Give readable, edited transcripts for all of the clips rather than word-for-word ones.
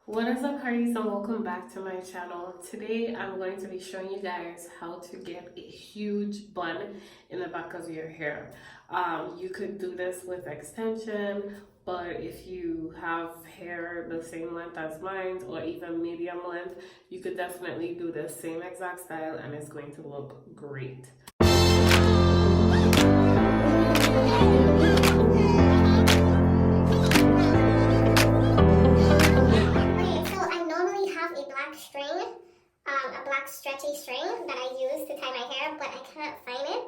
What is up, Hardies, and welcome back to my channel. Today I'm going to be showing you guys how to get a huge bun in the back of your hair. You could do this with extension, but if you have hair the same length as mine or even medium length, you could definitely do the same exact style and it's going to look great. Stretchy string that I use to tie my hair, but I can't find it.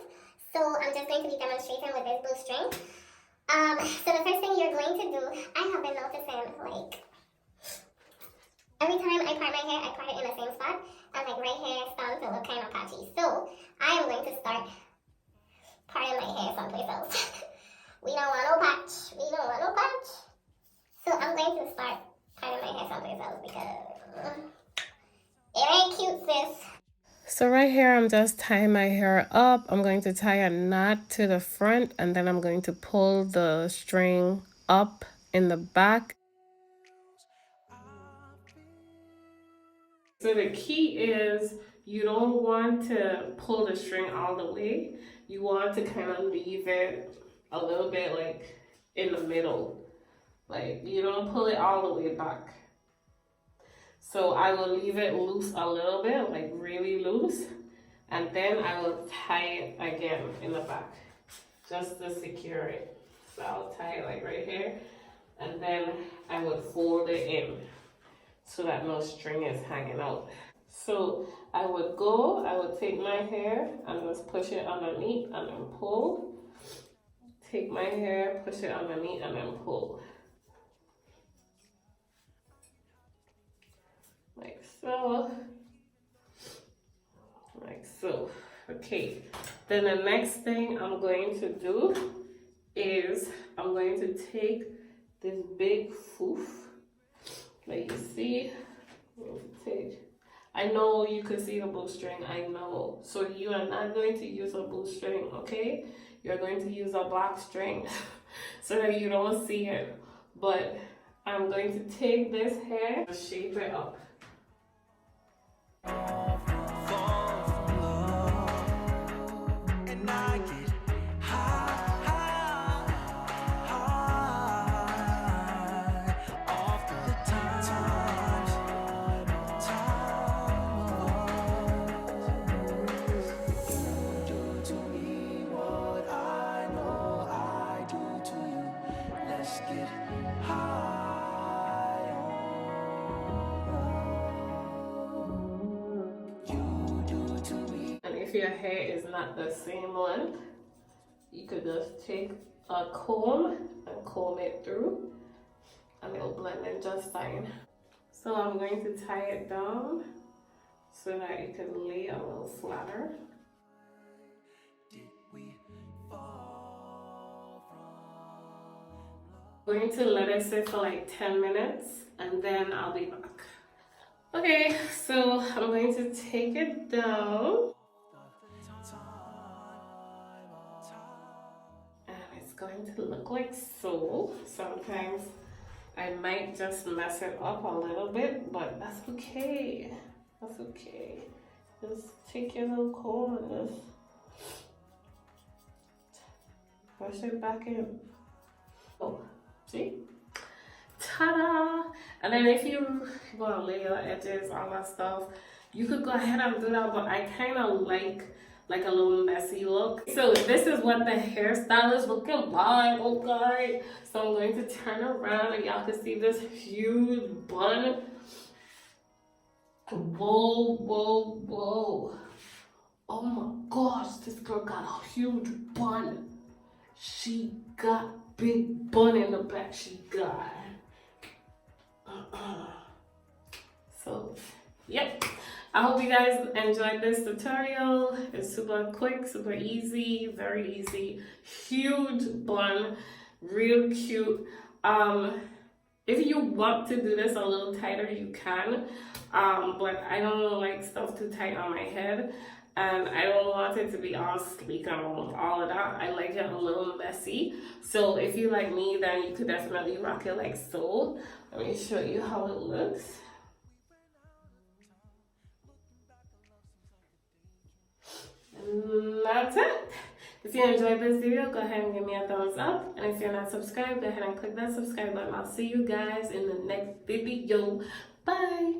So I'm just going to be demonstrating with this blue string. So the first thing you're going to do, I have been noticing, like, every time I part my hair, I part it in the same spot, and like right here is starting to look kind of patchy. So I am going to start parting my hair someplace else. We don't want no patch. We don't want no patch. So I'm going to start parting my hair someplace else because it ain't cute, sis. So right here, I'm just tying my hair up. I'm going to tie a knot to the front and then I'm going to pull the string up in the back. So the key is you don't want to pull the string all the way. You want to kind of leave it a little bit like in the middle. Like you don't pull it all the way back. So I will leave it loose a little bit, like really loose, and then I will tie it again in the back, just to secure it. So I'll tie it like right here, and then I would fold it in so that no string is hanging out. So I would take my hair and just push it underneath and then pull. Take my hair, push it underneath and then pull. Like so. Okay, then the next thing I'm going to do is I'm going to take this big foof, like you see. I know you could see the bowstring, I know. So you are not going to use a bowstring, okay? You're going to use a black string so that you don't see it. But I'm going to take this hair and shape it up. If your hair is not the same length, you could just take a comb and comb it through and it'll blend in just fine. So I'm going to tie it down so that it can lay a little flatter. I'm going to let it sit for like 10 minutes and then I'll be back. Okay, so I'm going to take it down. Going to look like so. Sometimes I might just mess it up a little bit, but that's okay. That's okay. Just take your little comb and just push it back in. Oh, see? Ta-da! And then if you want to lay your edges, all that stuff, you could go ahead and do that, but I kind of like a little messy look. So this is what the hairstyle is looking like, okay? So I'm going to turn around and y'all can see this huge bun. Whoa, whoa, whoa. Oh my gosh, this girl got a huge bun. She got big bun in the back, she got. So, yep. I hope you guys enjoyed this tutorial. It's super quick, super easy, very easy. Huge bun, real cute. If you want to do this a little tighter, you can. But I don't like stuff too tight on my head. And I don't want it to be all sleek and all of that. I like it a little messy. So if you like me, then you could definitely rock it like so. Let me show you how it looks. And that's it. If you enjoyed this video, go ahead and give me a thumbs up. And if you're not subscribed, go ahead and click that subscribe button. I'll see you guys in the next video. Bye.